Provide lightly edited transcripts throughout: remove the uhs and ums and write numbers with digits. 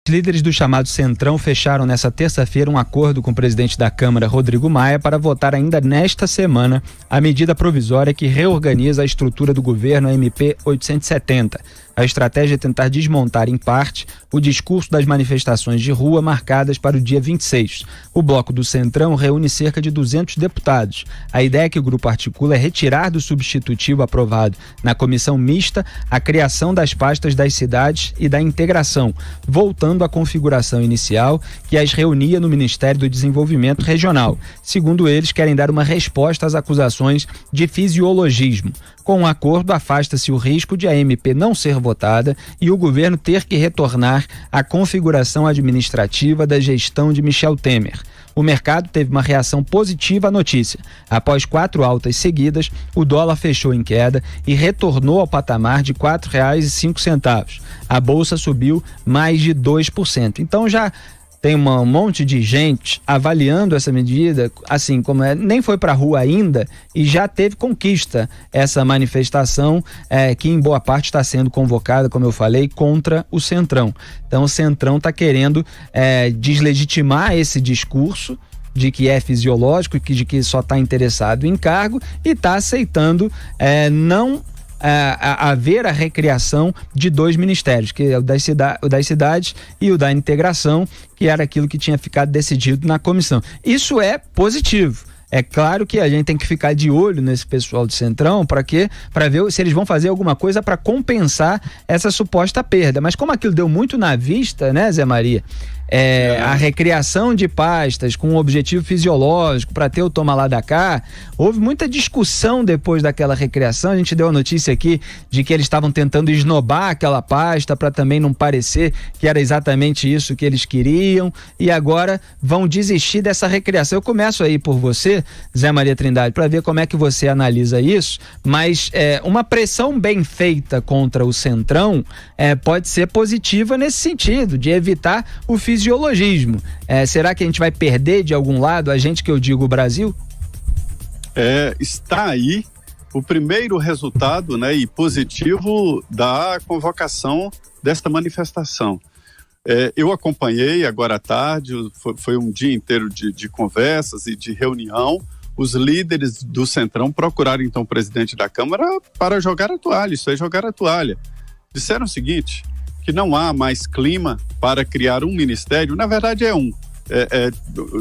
Os líderes do chamado Centrão fecharam nesta terça-feira um acordo com o presidente da Câmara, Rodrigo Maia, para votar ainda nesta semana a medida provisória que reorganiza a estrutura do governo, a MP 870. A estratégia é tentar desmontar, em parte, o discurso das manifestações de rua marcadas para o dia 26. O bloco do Centrão reúne cerca de 200 deputados. A ideia que o grupo articula é retirar do substitutivo aprovado na comissão mista a criação das pastas das cidades e da integração, voltando à configuração inicial que as reunia no Ministério do Desenvolvimento Regional. Segundo eles, querem dar uma resposta às acusações de fisiologismo. Com o acordo, afasta-se o risco de a MP não ser votada e o governo ter que retornar à configuração administrativa da gestão de Michel Temer. O mercado teve uma reação positiva à notícia. Após 4 altas seguidas, o dólar fechou em queda e retornou ao patamar de R$ 4,05. A bolsa subiu mais de 2%. Então já tem um monte de gente avaliando essa medida, assim como nem foi para a rua ainda e já teve conquista essa manifestação que em boa parte está sendo convocada, como eu falei, contra o Centrão. Então o Centrão está querendo deslegitimar esse discurso de que é fisiológico, de que só está interessado em cargo e está aceitando não haver a recriação de 2 ministérios, que é o das cidades e o da integração, que era aquilo que tinha ficado decidido na comissão. Isso é positivo. É claro que a gente tem que ficar de olho nesse pessoal do Centrão para ver se eles vão fazer alguma coisa para compensar essa suposta perda. Mas como aquilo deu muito na vista, né, Zé Maria? A recriação de pastas com um objetivo fisiológico para ter o toma lá da cá, houve muita discussão depois daquela recriação. A gente deu a notícia aqui de que eles estavam tentando esnobar aquela pasta para também não parecer que era exatamente isso que eles queriam, e agora vão desistir dessa recriação. Eu começo aí por você, Zé Maria Trindade, para ver como é que você analisa isso, mas uma pressão bem feita contra o Centrão pode ser positiva nesse sentido, de evitar o fisiologismo. Será que a gente vai perder de algum lado, a gente que eu digo o Brasil? Está aí o primeiro resultado, né, e positivo da convocação desta manifestação. Eu acompanhei agora à tarde, foi um dia inteiro de conversas e de reunião. Os líderes do Centrão procuraram então o presidente da Câmara para jogar a toalha. Isso é jogar a toalha. Disseram o seguinte: que não há mais clima para criar um ministério. Na verdade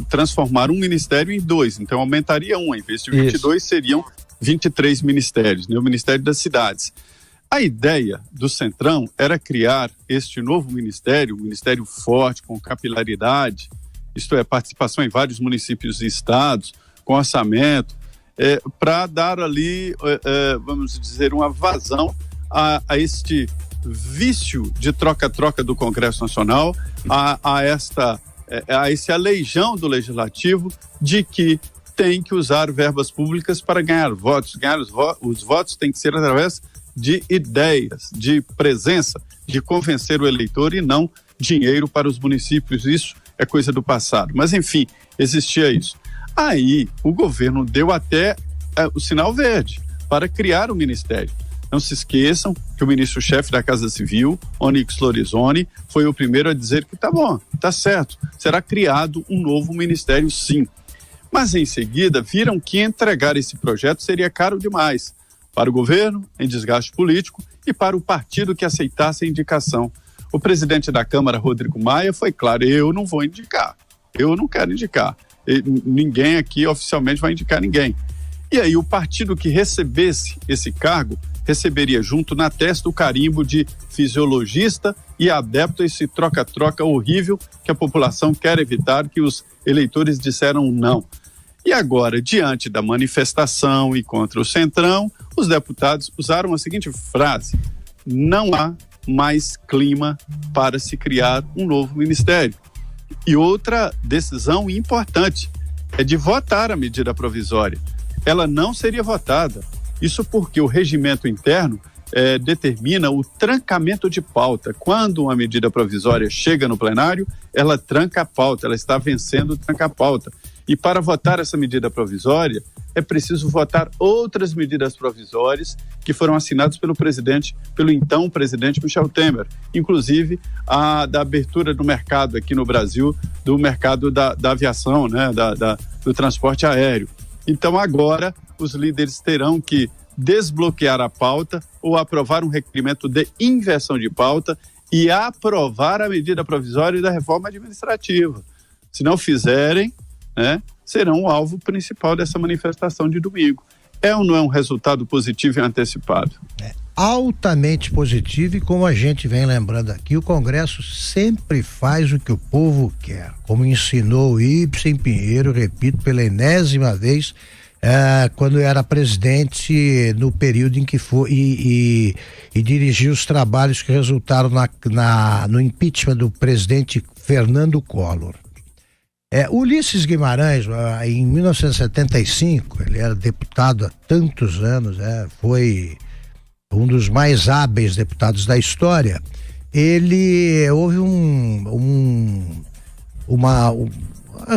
transformar um ministério em 2, então aumentaria um, em vez de 22 seriam 23 ministérios, né? O Ministério das Cidades. A ideia do Centrão era criar este novo ministério, um ministério forte, com capilaridade, isto é, participação em vários municípios e estados, com orçamento, para dar ali, vamos dizer, uma vazão a este vício de troca-troca do Congresso Nacional, a esse aleijão do Legislativo de que tem que usar verbas públicas para ganhar votos. Os votos têm que ser através de ideias, de presença, de convencer o eleitor e não dinheiro para os municípios. Isso é coisa do passado. Mas, enfim, existia isso. Aí, o governo deu até o sinal verde para criar o ministério. Não se esqueçam que o ministro-chefe da Casa Civil, Onyx Lorenzoni, foi o primeiro a dizer que tá bom, tá certo, será criado um novo ministério, sim. Mas em seguida viram que entregar esse projeto seria caro demais para o governo, em desgaste político, e para o partido que aceitasse a indicação. O presidente da Câmara, Rodrigo Maia, foi claro: eu não vou indicar, eu não quero indicar, ninguém aqui oficialmente vai indicar ninguém. E aí o partido que recebesse esse cargo receberia junto na testa o carimbo de fisiologista e adepto a esse troca-troca horrível que a população quer evitar, que os eleitores disseram não. E agora, diante da manifestação e contra o Centrão, os deputados usaram a seguinte frase: não há mais clima para se criar um novo ministério. E outra decisão importante é de votar a medida provisória. Ela não seria votada. Isso porque o regimento interno determina o trancamento de pauta. Quando uma medida provisória chega no plenário, ela tranca a pauta, ela está vencendo o tranca-pauta. E para votar essa medida provisória, é preciso votar outras medidas provisórias que foram assinadas pelo então presidente Michel Temer, inclusive a da abertura do mercado aqui no Brasil, do mercado da aviação, né, do transporte aéreo. Então agora os líderes terão que desbloquear a pauta ou aprovar um requerimento de inversão de pauta e aprovar a medida provisória da reforma administrativa. Se não fizerem, né, serão o alvo principal dessa manifestação de domingo. É ou não é um resultado positivo e antecipado? É altamente positivo, e como a gente vem lembrando aqui, o Congresso sempre faz o que o povo quer, como ensinou Ibsen Pinheiro, repito pela enésima vez, quando era presidente, no período em que foi e dirigiu os trabalhos que resultaram no impeachment do presidente Fernando Collor. Ulisses Guimarães, em 1975, ele era deputado há tantos anos, foi um dos mais hábeis deputados da história. Houve uma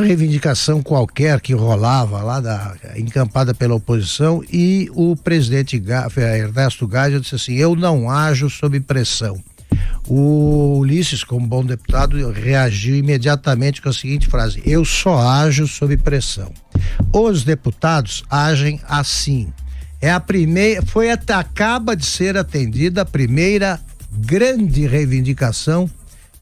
reivindicação qualquer que rolava lá, encampada pela oposição, e o presidente Ernesto Geisel disse assim: eu não ajo sob pressão. O Ulisses, como bom deputado, reagiu imediatamente com a seguinte frase: eu só ajo sob pressão. Os deputados agem assim. Acaba de ser atendida a primeira grande reivindicação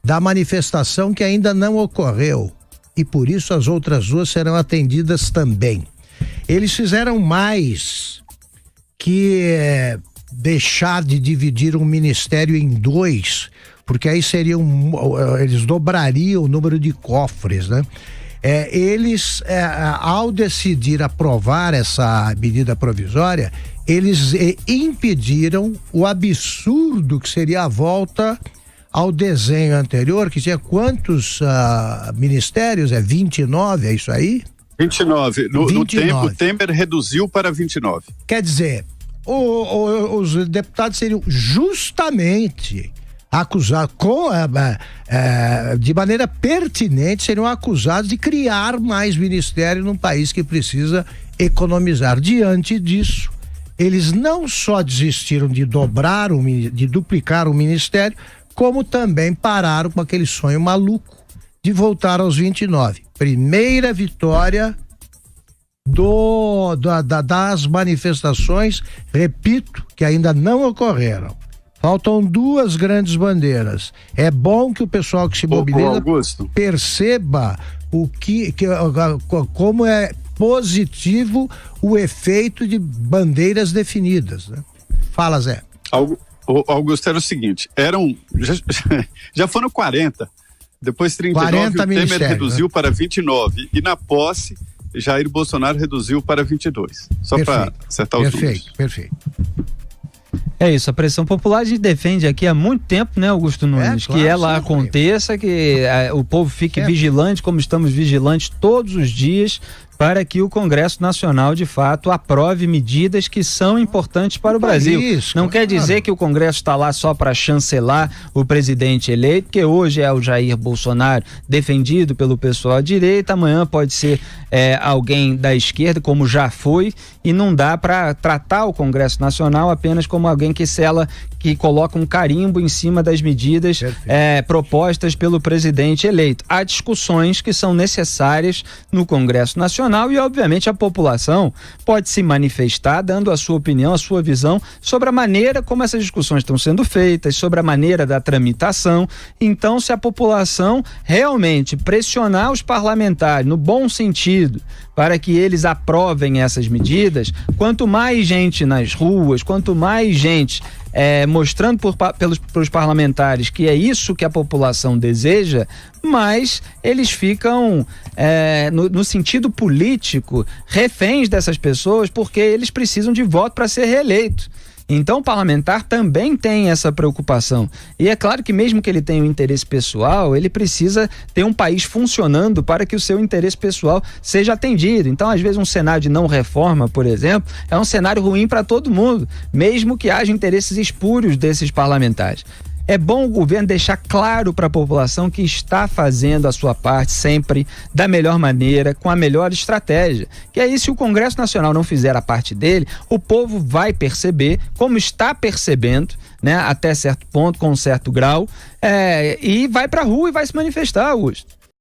da manifestação, que ainda não ocorreu, e por isso as outras duas serão atendidas também. Eles fizeram mais que deixar de dividir um ministério em dois, porque aí eles dobrariam o número de cofres, né? Eles, ao decidir aprovar essa medida provisória, eles impediram o absurdo que seria a volta ao desenho anterior, que tinha quantos ministérios? 29, é isso aí? 29. No tempo, o Temer reduziu para 29. Quer dizer, os deputados seriam justamente acusados, de maneira pertinente, seriam acusados de criar mais ministério num país que precisa economizar. Diante disso, eles não só desistiram de duplicar o ministério, como também pararam com aquele sonho maluco de voltar aos 29. Primeira vitória das manifestações, repito, que ainda não ocorreram. Faltam duas grandes bandeiras. É bom que o pessoal que se mobiliza perceba como é positivo o efeito de bandeiras definidas, né? Fala, Zé. Augusto, era o seguinte, já foram 40, depois 39 o Temer reduziu, né, para 29, e na posse Jair Bolsonaro reduziu para 22, só para acertar os números. Perfeito. É isso, a pressão popular a gente defende aqui há muito tempo, né, Augusto Nunes? Claro, que ela aconteça, que o povo fique vigilante, como estamos vigilantes todos os dias, para que o Congresso Nacional, de fato, aprove medidas que são importantes para o Brasil. Não quer dizer que o Congresso está lá só para chancelar o presidente eleito, que hoje é o Jair Bolsonaro, defendido pelo pessoal à direita, amanhã pode ser alguém da esquerda, como já foi, e não dá para tratar o Congresso Nacional apenas como alguém que coloca um carimbo em cima das medidas propostas pelo presidente eleito. Há discussões que são necessárias no Congresso Nacional e, obviamente, a população pode se manifestar dando a sua opinião, a sua visão sobre a maneira como essas discussões estão sendo feitas, sobre a maneira da tramitação. Então, se a população realmente pressionar os parlamentares no bom sentido para que eles aprovem essas medidas, quanto mais gente nas ruas, quanto mais gente mostrando pelos parlamentares que é isso que a população deseja, mas eles ficam, no sentido político, reféns dessas pessoas, porque eles precisam de voto para ser reeleito. Então o parlamentar também tem essa preocupação. E é claro que mesmo que ele tenha um interesse pessoal, ele precisa ter um país funcionando para que o seu interesse pessoal seja atendido. Então, às vezes, um cenário de não reforma, por exemplo, é um cenário ruim para todo mundo, mesmo que haja interesses espúrios desses parlamentares. É bom o governo deixar claro para a população que está fazendo a sua parte sempre da melhor maneira, com a melhor estratégia. Que aí, se o Congresso Nacional não fizer a parte dele, o povo vai perceber, como está percebendo, né, até certo ponto, com um certo grau, e vai para a rua e vai se manifestar, Augusto.